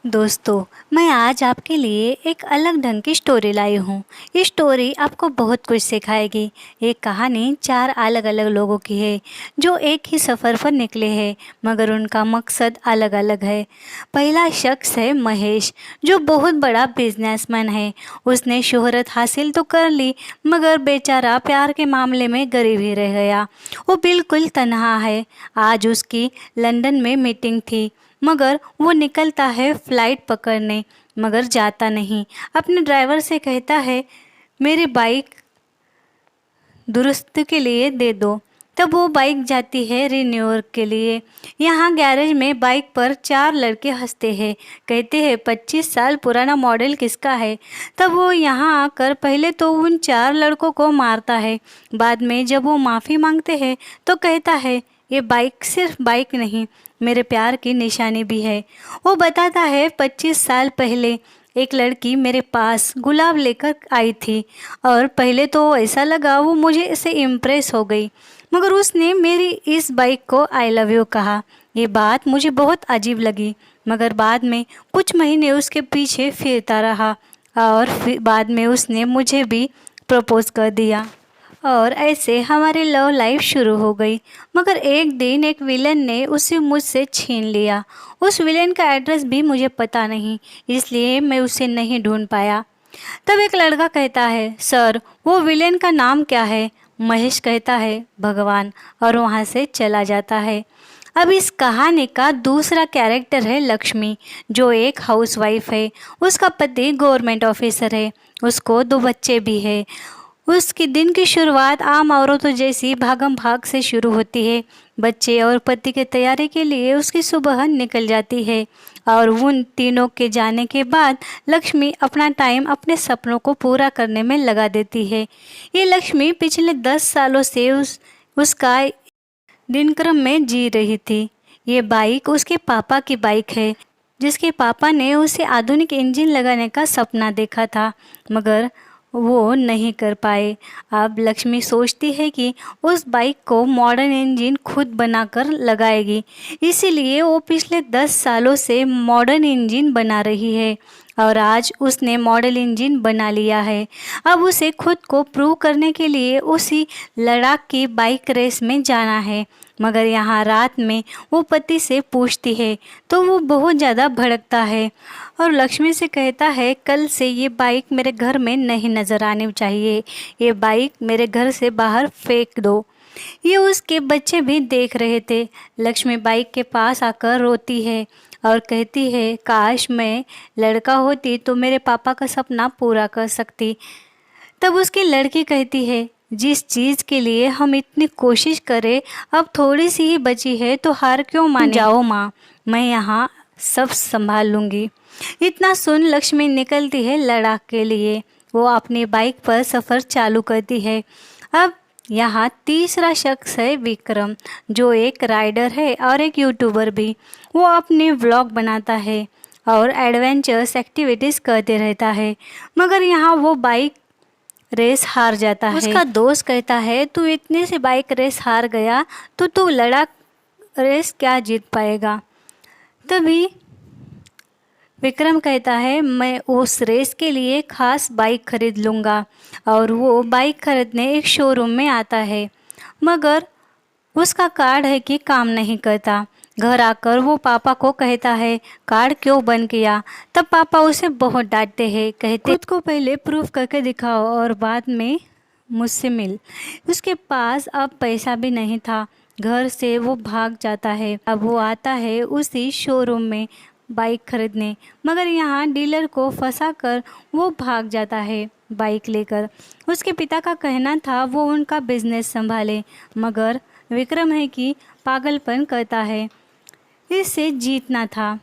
दोस्तों, मैं आज आपके लिए एक अलग ढंग की स्टोरी लाई हूँ। ये स्टोरी आपको बहुत कुछ सिखाएगी। ये कहानी 4 अलग-अलग लोगों की है जो एक ही सफ़र पर निकले हैं, मगर उनका मकसद अलग-अलग है। पहला शख्स है महेश, जो बहुत बड़ा बिजनेसमैन है। उसने शोहरत हासिल तो कर ली, मगर बेचारा प्यार के मामले में गरीब ही रह गया। वो बिल्कुल तन्हा है। आज उसकी लंदन में मीटिंग थी, मगर वो निकलता है फ़्लाइट पकड़ने, मगर जाता नहीं। अपने ड्राइवर से कहता है, मेरी बाइक दुरुस्त के लिए दे दो। तब वो बाइक जाती है रिन्यूअर के लिए। यहाँ गैरेज में बाइक पर 4 लड़के हंसते हैं, कहते हैं 25 साल पुराना मॉडल किसका है। तब वो यहाँ आकर पहले तो उन 4 लड़कों को मारता है। बाद में जब वो माफ़ी मांगते हैं तो कहता है, ये बाइक सिर्फ बाइक नहीं, मेरे प्यार की निशानी भी है। वो बताता है 25 साल पहले एक लड़की मेरे पास गुलाब लेकर आई थी, और पहले तो ऐसा लगा वो मुझे इससे इम्प्रेस हो गई, मगर उसने मेरी इस बाइक को आई लव यू कहा। ये बात मुझे बहुत अजीब लगी, मगर बाद में कुछ महीने उसके पीछे फिरता रहा, और फिर बाद में उसने मुझे भी प्रपोज कर दिया, और ऐसे हमारी लव लाइफ शुरू हो गई। मगर एक दिन एक विलन ने उसे मुझसे छीन लिया। उस विलेन का एड्रेस भी मुझे पता नहीं, इसलिए मैं उसे नहीं ढूंढ पाया। तब एक लड़का कहता है, सर वो विलेन का नाम क्या है? महेश कहता है, भगवान, और वहाँ से चला जाता है। अब इस कहानी का दूसरा कैरेक्टर है लक्ष्मी, जो एक हाउसवाइफ है। उसका पति गवर्नमेंट ऑफिसर है, उसको 2 बच्चे भी है। उसकी दिन की शुरुआत आम औरतों जैसी भागम भाग से शुरू होती है। बच्चे और पति की तैयारी के लिए उसकी सुबह निकल जाती है, और उन तीनों के जाने के बाद लक्ष्मी अपना टाइम अपने सपनों को पूरा करने में लगा देती है। ये लक्ष्मी पिछले 10 सालों से उसका दिनक्रम में जी रही थी। ये बाइक उसके पापा की बाइक है, जिसके पापा ने उसे आधुनिक इंजन लगाने का सपना देखा था, मगर वो नहीं कर पाए। अब लक्ष्मी सोचती है कि उस बाइक को मॉडर्न इंजन खुद बनाकर लगाएगी, इसीलिए वो पिछले 10 सालों से मॉडर्न इंजन बना रही है, और आज उसने मॉडल इंजन बना लिया है। अब उसे खुद को प्रूव करने के लिए उसी लद्दाख की बाइक रेस में जाना है। मगर यहाँ रात में वो पति से पूछती है तो वो बहुत ज़्यादा भड़कता है, और लक्ष्मी से कहता है, कल से ये बाइक मेरे घर में नहीं नज़र आनी चाहिए, ये बाइक मेरे घर से बाहर फेंक दो। ये उसके बच्चे भी देख रहे थे। लक्ष्मी बाइक के पास आकर रोती है और कहती है, काश मैं लड़का होती तो मेरे पापा का सपना पूरा कर सकती। तब उसकी लड़की कहती है, जिस चीज़ के लिए हम इतनी कोशिश करें अब थोड़ी सी ही बची है तो हार क्यों माने? जाओ माँ, मैं यहाँ सब संभाल लूँगी। इतना सुन लक्ष्मी निकलती है लद्दाख के लिए। वो अपनी बाइक पर सफ़र चालू करती है। अब यहाँ तीसरा शख्स है विक्रम, जो एक राइडर है और एक यूट्यूबर भी। वो अपने व्लॉग बनाता है और एडवेंचर्स एक्टिविटीज़ करते रहता है, मगर यहाँ वो बाइक रेस हार जाता है। उसका दोस्त कहता है, तू इतने से बाइक रेस हार गया तो तू लद्दाख रेस क्या जीत पाएगा? तभी विक्रम कहता है, मैं उस रेस के लिए खास बाइक खरीद लूँगा, और वो बाइक खरीदने एक शोरूम में आता है, मगर उसका कार्ड है कि काम नहीं करता। घर आकर वो पापा को कहता है, कार्ड क्यों बंद किया? तब पापा उसे बहुत डांटते हैं, कहते खुद को पहले प्रूफ करके दिखाओ और बाद में मुझसे मिल। उसके पास अब पैसा भी नहीं था। घर से वो भाग जाता है। अब वो आता है उसी शोरूम में बाइक खरीदने, मगर यहाँ डीलर को फंसाकर वो भाग जाता है बाइक लेकर। उसके पिता का कहना था वो उनका बिजनेस संभाले, मगर विक्रम है कि पागलपन करता है, इससे जीतना था।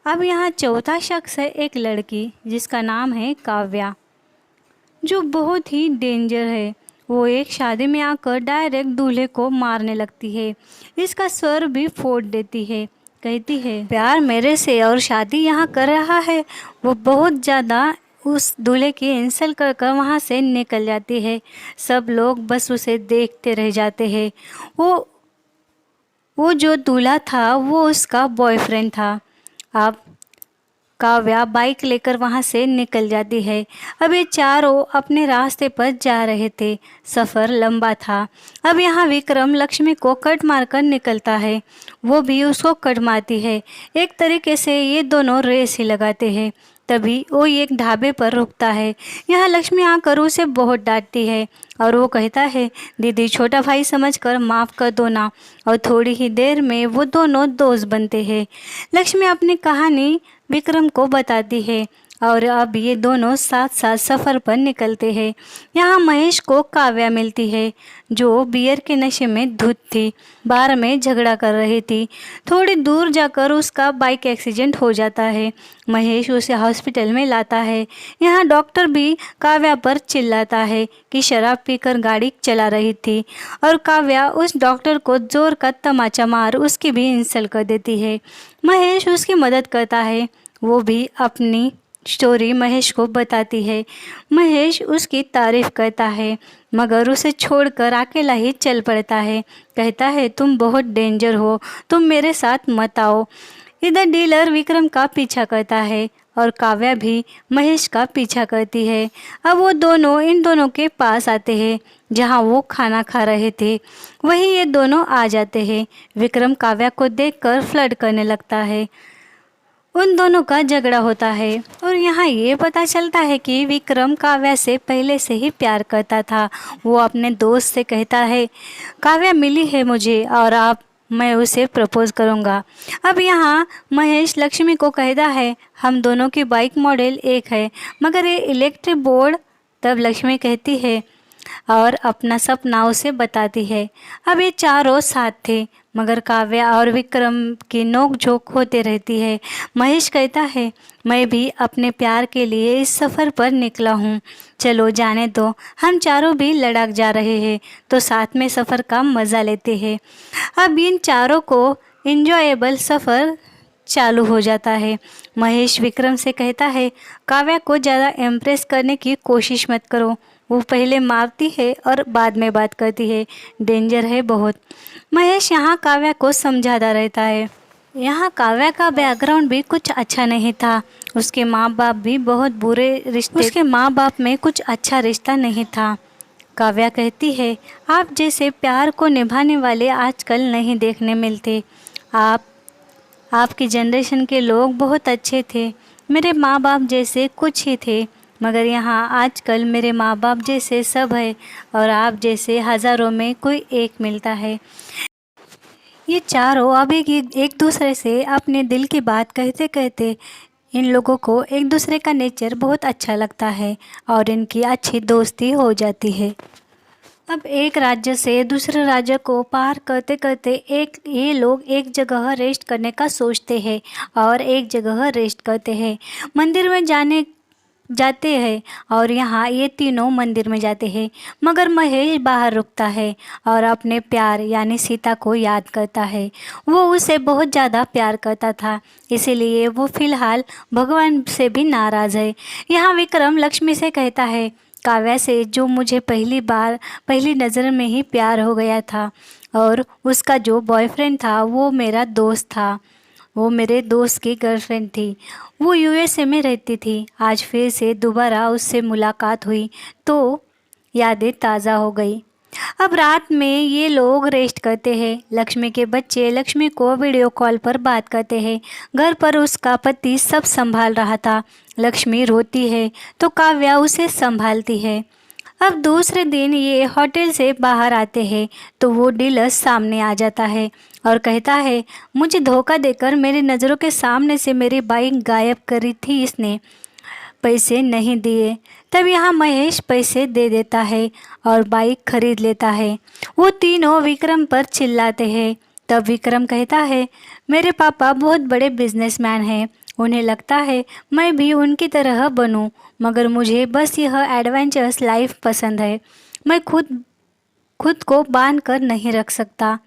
अब यहाँ चौथा शख्स है एक लड़की, जिसका नाम है काव्या, जो बहुत ही डेंजर है। वो एक शादी में आकर डायरेक्ट दूल्हे को मारने लगती है। इसका सर भी फोड़ देती है। कहती है, प्यार मेरे से और शादी यहाँ कर रहा है। वो बहुत ज़्यादा उस दूल्हे की इंसल्ट कर कर वहाँ से निकल जाती है। सब लोग बस उसे देखते रह जाते हैं। वो जो दूल्हा था वो उसका बॉयफ्रेंड था। अब काव्या बाइक लेकर वहाँ से निकल जाती है। अब ये चारों अपने रास्ते पर जा रहे थे। सफ़र लंबा था। अब यहाँ विक्रम लक्ष्मी को कट मारकर निकलता है, वो भी उसको कट मारती है। एक तरीके से ये दोनों रेस ही लगाते हैं। तभी वो एक ढाबे पर रुकता है। यहाँ लक्ष्मी आकर उसे बहुत डांटती है और वो कहता है, दीदी छोटा भाई समझकर माफ़ कर दो ना। और थोड़ी ही देर में वो दोनों दोस्त बनते हैं। लक्ष्मी अपनी कहानी विक्रम को बताती है और अब ये दोनों साथ साथ सफ़र पर निकलते हैं। यहाँ महेश को काव्या मिलती है, जो बियर के नशे में धुत थी, बार में झगड़ा कर रही थी। थोड़ी दूर जाकर उसका बाइक एक्सीडेंट हो जाता है। महेश उसे हॉस्पिटल में लाता है। यहाँ डॉक्टर भी काव्या पर चिल्लाता है कि शराब पीकर गाड़ी चला रही थी और काव्या उस डॉक्टर को जोर का तमाचा मार उसकी भी इंसल्ट कर देती है। महेश उसकी मदद करता है। वो भी अपनी स्टोरी महेश को बताती है। महेश उसकी तारीफ करता है मगर उसे छोड़कर अकेला ही चल पड़ता है। कहता है, तुम बहुत डेंजर हो, तुम मेरे साथ मत आओ। इधर डीलर विक्रम का पीछा करता है और काव्या भी महेश का पीछा करती है। अब वो दोनों इन दोनों के पास आते हैं जहाँ वो खाना खा रहे थे। वहीं ये दोनों आ जाते हैं। विक्रम काव्या को देखकर फ्लर्ट करने लगता है। उन दोनों का झगड़ा होता है और यहाँ ये पता चलता है कि विक्रम काव्या से पहले से ही प्यार करता था। वो अपने दोस्त से कहता है, काव्या मिली है मुझे और अब मैं उसे प्रपोज़ करूँगा। अब यहाँ महेश लक्ष्मी को कहता है, हम दोनों की बाइक मॉडल एक है मगर ये इलेक्ट्रिक बोर्ड। तब लक्ष्मी कहती है और अपना सपना उसे बताती है। अब ये चारों साथ थे मगर काव्या और विक्रम की नोक-झोंक होते रहती है। महेश कहता है, मैं भी अपने प्यार के लिए इस सफ़र पर निकला हूँ, चलो जाने दो। हम चारों भी लद्दाख जा रहे हैं तो साथ में सफ़र का मज़ा लेते हैं। अब इन चारों को एंजॉयबल सफ़र चालू हो जाता है। महेश विक्रम से कहता है, काव्या को ज़्यादा इम्प्रेस करने की कोशिश मत करो, वो पहले मारती है और बाद में बात करती है, डेंजर है बहुत। महेश यहाँ काव्या को समझाता रहता है। यहाँ काव्या का बैकग्राउंड भी कुछ अच्छा नहीं था। उसके माँ बाप भी बहुत बुरे रिश्ते, उसके माँ बाप में कुछ अच्छा रिश्ता नहीं था। काव्या कहती है, आप जैसे प्यार को निभाने वाले आजकल नहीं देखने मिलते। आपकी जनरेशन के लोग बहुत अच्छे थे, मेरे माँ बाप जैसे कुछ ही थे, मगर यहाँ आजकल मेरे माँ बाप जैसे सब है और आप जैसे हज़ारों में कोई एक मिलता है। ये चारों अब एक दूसरे से अपने दिल की बात कहते कहते इन लोगों को एक दूसरे का नेचर बहुत अच्छा लगता है और इनकी अच्छी दोस्ती हो जाती है। अब एक राज्य से दूसरे राज्य को पार करते करते ये लोग एक जगह रेस्ट करने का सोचते हैं और एक जगह रेस्ट करते हैं। मंदिर में जाते हैं और यहाँ ये तीनों मंदिर में जाते हैं मगर महेश बाहर रुकता है और अपने प्यार यानी सीता को याद करता है। वो उसे बहुत ज़्यादा प्यार करता था, इसीलिए वो फ़िलहाल भगवान से भी नाराज़ है। यहाँ विक्रम लक्ष्मी से कहता है, काव्या से जो मुझे पहली नज़र में ही प्यार हो गया था और उसका जो बॉयफ्रेंड था वो मेरा दोस्त था, वो मेरे दोस्त की गर्लफ्रेंड थी। वो यूएसए में रहती थी। आज फिर से दोबारा उससे मुलाकात हुई तो यादें ताज़ा हो गई। अब रात में ये लोग रेस्ट करते हैं। लक्ष्मी के बच्चे लक्ष्मी को वीडियो कॉल पर बात करते हैं। घर पर उसका पति सब संभाल रहा था। लक्ष्मी रोती है तो काव्या उसे संभालती है। अब दूसरे दिन ये होटल से बाहर आते हैं तो वो डीलर सामने आ जाता है और कहता है, मुझे धोखा देकर मेरी नज़रों के सामने से मेरी बाइक गायब करी थी इसने, पैसे नहीं दिए। तब यहाँ महेश पैसे दे देता है और बाइक खरीद लेता है। वो तीनों विक्रम पर चिल्लाते हैं। तब विक्रम कहता है, मेरे पापा बहुत बड़े बिजनेसमैन हैं, उन्हें लगता है मैं भी उनकी तरह बनूं, मगर मुझे बस यह एडवेंचरस लाइफ पसंद है, मैं खुद को बांध कर नहीं रख सकता।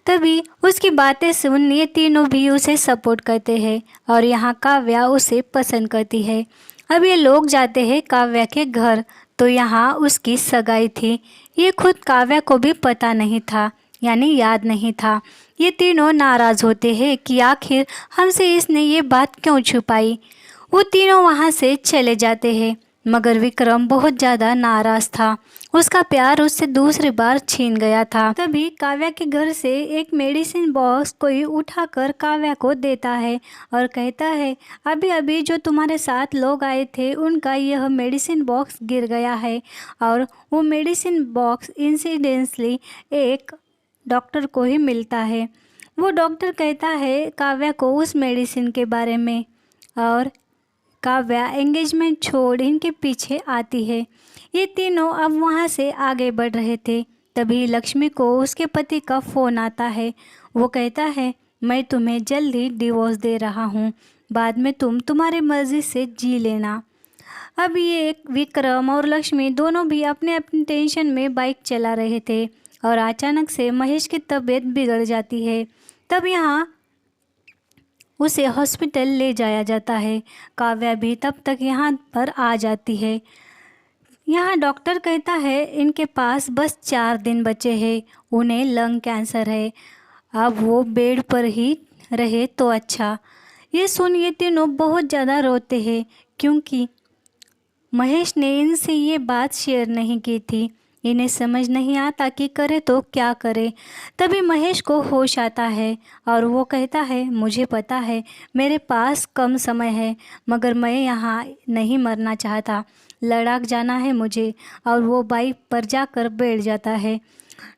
तभी उसकी बातें सुन ये तीनों भी उसे सपोर्ट करते हैं और यहाँ काव्या उसे पसंद करती है। अब ये लोग जाते हैं काव्या के घर तो यहाँ उसकी सगाई थी। ये खुद काव्या को भी पता नहीं था। यानी याद नहीं था। ये तीनों नाराज़ होते हैं कि आखिर हमसे इसने ये बात क्यों छुपाई। वो तीनों वहाँ से चले जाते हैं, मगर विक्रम बहुत ज़्यादा नाराज़ था। उसका प्यार उससे दूसरी बार छीन गया था। तभी काव्या के घर से एक मेडिसिन बॉक्स कोई उठाकर काव्या को देता है और कहता है, अभी अभी जो तुम्हारे साथ लोग आए थे उनका यह मेडिसिन बॉक्स गिर गया है। और वो मेडिसिन बॉक्स इंसिडेंटली एक डॉक्टर को ही मिलता है। वो डॉक्टर कहता है काव्या को उस मेडिसिन के बारे में, और काव्या एंगेजमेंट छोड़ इनके पीछे आती है। ये तीनों अब वहाँ से आगे बढ़ रहे थे। तभी लक्ष्मी को उसके पति का फ़ोन आता है। वो कहता है, मैं तुम्हें जल्द ही डिवोर्स दे रहा हूँ, बाद में तुम तुम्हारी मर्ज़ी से जी लेना। अब ये विक्रम और लक्ष्मी दोनों भी अपने अपने टेंशन में बाइक चला रहे थे और अचानक से महेश की तबीयत बिगड़ जाती है। तब यहाँ उसे हॉस्पिटल ले जाया जाता है। काव्या भी तब तक यहाँ पर आ जाती है। यहाँ डॉक्टर कहता है इनके पास बस 4 दिन बचे हैं, उन्हें लंग कैंसर है, अब वो बेड पर ही रहे तो अच्छा। ये सुन ये तीनों बहुत ज़्यादा रोते हैं, क्योंकि महेश ने इनसे ये बात शेयर नहीं की थी। इन्हें समझ नहीं आता कि करे तो क्या करे। तभी महेश को होश आता है और वो कहता है, मुझे पता है मेरे पास कम समय है, मगर मैं यहाँ नहीं मरना चाहता, लद्दाख जाना है मुझे। और वो बाइक पर जाकर बैठ जाता है।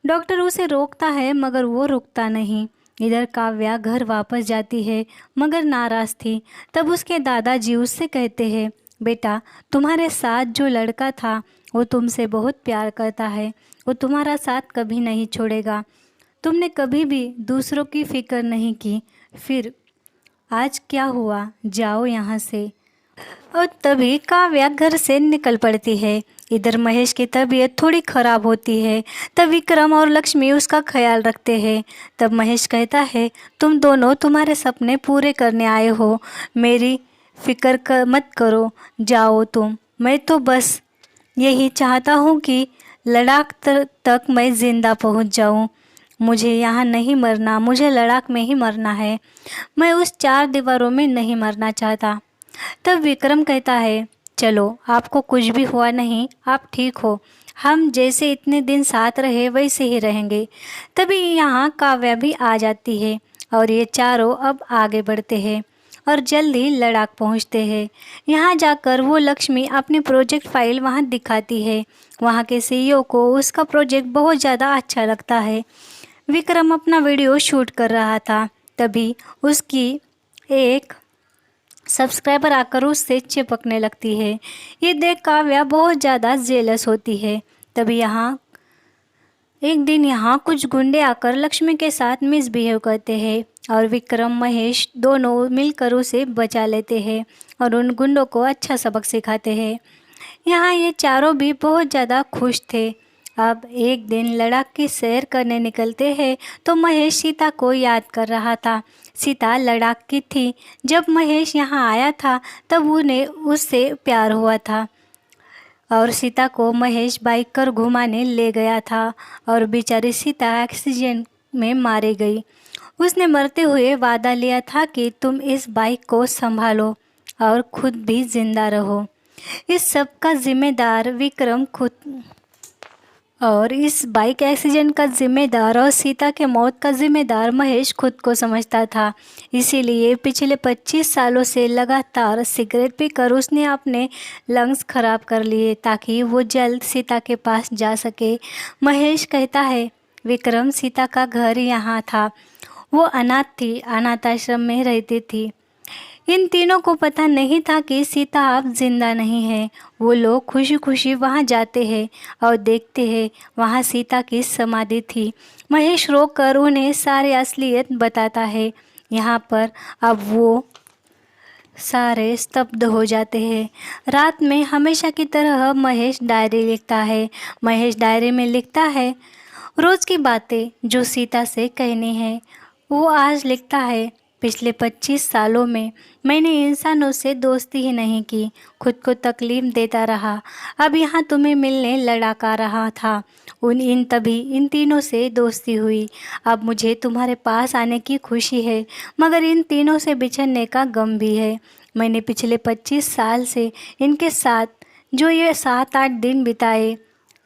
डॉक्टर उसे रोकता है मगर वो रुकता नहीं। इधर काव्या घर वापस जाती है मगर नाराज़ थी। तब उसके दादाजी उससे कहते हैं, बेटा तुम्हारे साथ जो लड़का था वो तुमसे बहुत प्यार करता है, वो तुम्हारा साथ कभी नहीं छोड़ेगा। तुमने कभी भी दूसरों की फिक्र नहीं की, फिर आज क्या हुआ, जाओ यहाँ से। और तभी काव्या घर से निकल पड़ती है। इधर महेश की तबीयत थोड़ी ख़राब होती है। तब विक्रम और लक्ष्मी उसका ख्याल रखते हैं। तब महेश कहता है, तुम दोनों तुम्हारे सपने पूरे करने आए हो, मेरी फिक्र मत करो, जाओ तुम। मैं तो बस यही चाहता हूँ कि लद्दाख तक मैं ज़िंदा पहुँच जाऊँ। मुझे यहाँ नहीं मरना, मुझे लद्दाख में ही मरना है। मैं उस 4 दीवारों में नहीं मरना चाहता। तब विक्रम कहता है, चलो आपको कुछ भी हुआ नहीं, आप ठीक हो, हम जैसे इतने दिन साथ रहे वैसे ही रहेंगे। तभी यहाँ काव्या भी आ जाती है और ये चारों अब आगे बढ़ते हैं और जल्द ही लद्दाख पहुँचते हैं। यहाँ जाकर वो लक्ष्मी अपनी प्रोजेक्ट फाइल वहाँ दिखाती है। वहाँ के सीईओ को उसका प्रोजेक्ट बहुत ज़्यादा अच्छा लगता है। विक्रम अपना वीडियो शूट कर रहा था, तभी उसकी एक सब्सक्राइबर आकर उससे चिपकने लगती है। ये देख काव्या बहुत ज़्यादा जेलस होती है। तभी एक दिन यहाँ कुछ गुंडे आकर लक्ष्मी के साथ मिसबिहेव करते हैं और विक्रम महेश दोनों मिलकर उसे बचा लेते हैं और उन गुंडों को अच्छा सबक सिखाते हैं। यहाँ ये चारों भी बहुत ज़्यादा खुश थे। अब एक दिन लद्दाख की सैर करने निकलते हैं तो महेश सीता को याद कर रहा था। सीता लद्दाख की थी। जब महेश यहाँ आया था तब उन्हें उससे प्यार हुआ था और सीता को महेश बाइक कर घुमाने ले गया था और बेचारी सीता एक्सीडेंट में मारी गई। उसने मरते हुए वादा लिया था कि तुम इस बाइक को संभालो और खुद भी जिंदा रहो। इस सब का जिम्मेदार विक्रम खुद, और इस बाइक एक्सीडेंट का जिम्मेदार और सीता के मौत का जिम्मेदार महेश खुद को समझता था। इसीलिए पिछले 25 सालों से लगातार सिगरेट पीकर उसने अपने लंग्स खराब कर लिए ताकि वो जल्द सीता के पास जा सके। महेश कहता है, विक्रम सीता का घर यहाँ था, वो अनाथ थी, अनाथ आश्रम में रहती थी। इन तीनों को पता नहीं था कि सीता अब जिंदा नहीं है। वो लोग खुशी खुशी वहाँ जाते हैं और देखते हैं वहाँ सीता की समाधि थी। महेश रोकर उन्हें सारी असलियत बताता है। यहाँ पर अब वो सारे स्तब्ध हो जाते हैं। रात में हमेशा की तरह महेश डायरी लिखता है। महेश डायरी में लिखता है रोज़ की बातें जो सीता से कहनी है। वो आज लिखता है, पिछले 25 सालों में मैंने इंसानों से दोस्ती ही नहीं की, खुद को तकलीफ देता रहा। अब यहाँ तुम्हें मिलने लड़ाका रहा था। तभी इन तीनों से दोस्ती हुई। अब मुझे तुम्हारे पास आने की खुशी है, मगर इन तीनों से बिछड़ने का गम भी है। मैंने पिछले 25 साल से इनके साथ जो ये 7-8 दिन बिताए,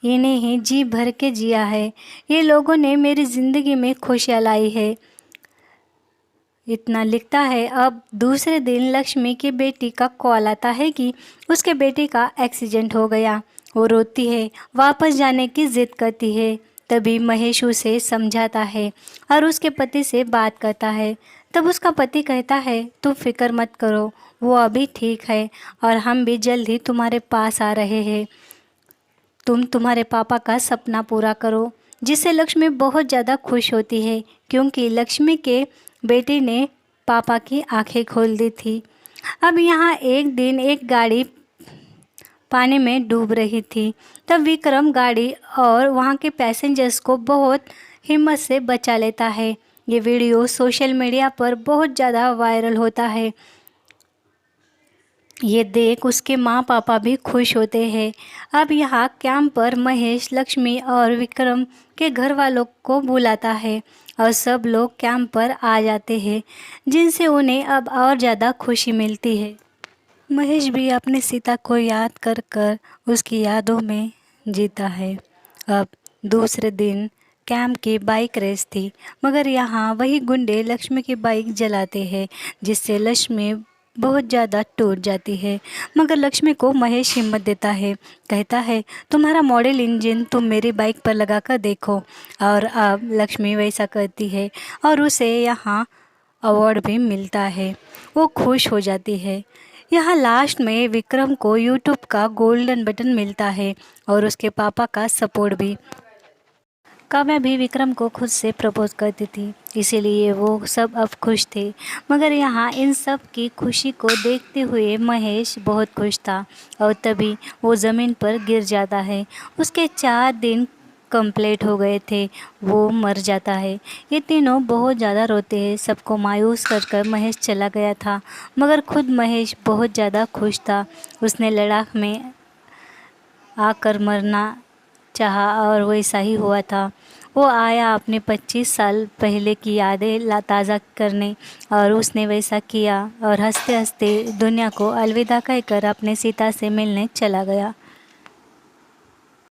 इन्हें ही जी भर के जिया है। ये लोगों ने मेरी ज़िंदगी में खुशियाँ लाई है। इतना लिखता है। अब दूसरे दिन लक्ष्मी की बेटी का कॉल आता है कि उसके बेटे का एक्सीडेंट हो गया। वो रोती है, वापस जाने की ज़िद करती है। तभी महेश उसे समझाता है और उसके पति से बात करता है। तब उसका पति कहता है, तुम फिक्र मत करो, वो अभी ठीक है और हम भी जल्द ही तुम्हारे पास आ रहे हैं। तुम तुम्हारे पापा का सपना पूरा करो। जिससे लक्ष्मी बहुत ज़्यादा खुश होती है, क्योंकि लक्ष्मी के बेटे ने पापा की आंखें खोल दी थी। अब यहाँ एक दिन एक गाड़ी पानी में डूब रही थी। तब विक्रम गाड़ी और वहाँ के पैसेंजर्स को बहुत हिम्मत से बचा लेता है। ये वीडियो सोशल मीडिया पर बहुत ज़्यादा वायरल होता है। ये देख उसके माँ पापा भी खुश होते हैं। अब यहाँ कैंप पर महेश, लक्ष्मी और विक्रम के घर वालों को बुलाता है और सब लोग कैंप पर आ जाते हैं, जिनसे उन्हें अब और ज़्यादा खुशी मिलती है। महेश भी अपने सीता को याद कर कर उसकी यादों में जीता है। अब दूसरे दिन कैंप की बाइक रेस थी, मगर यहाँ वही गुंडे लक्ष्मी की बाइक जलाते हैं, जिससे लक्ष्मी बहुत ज़्यादा टूट जाती है। मगर लक्ष्मी को महेश हिम्मत देता है, कहता है तुम्हारा मॉडल इंजन तुम मेरी बाइक पर लगा कर देखो। और अब लक्ष्मी वैसा करती है और उसे यहाँ अवार्ड भी मिलता है। वो खुश हो जाती है। यहाँ लास्ट में विक्रम को यूट्यूब का गोल्डन बटन मिलता है और उसके पापा का सपोर्ट भी। काव्या भी विक्रम को खुद से प्रपोज करती थी, इसीलिए वो सब अब खुश थे। मगर यहाँ इन सब की खुशी को देखते हुए महेश बहुत खुश था और तभी वो ज़मीन पर गिर जाता है। उसके 4 दिन कंप्लीट हो गए थे, वो मर जाता है। ये तीनों बहुत ज़्यादा रोते हैं। सबको मायूस कर कर महेश चला गया था, मगर खुद महेश बहुत ज़्यादा खुश था। उसने लद्दाख में आकर मरना चाहा और वैसा ही हुआ था। वो आया अपने 25 साल पहले की यादें ताज़ा करने और उसने वैसा किया और हंसते हंसते दुनिया को अलविदा कहकर अपने सीता से मिलने चला गया।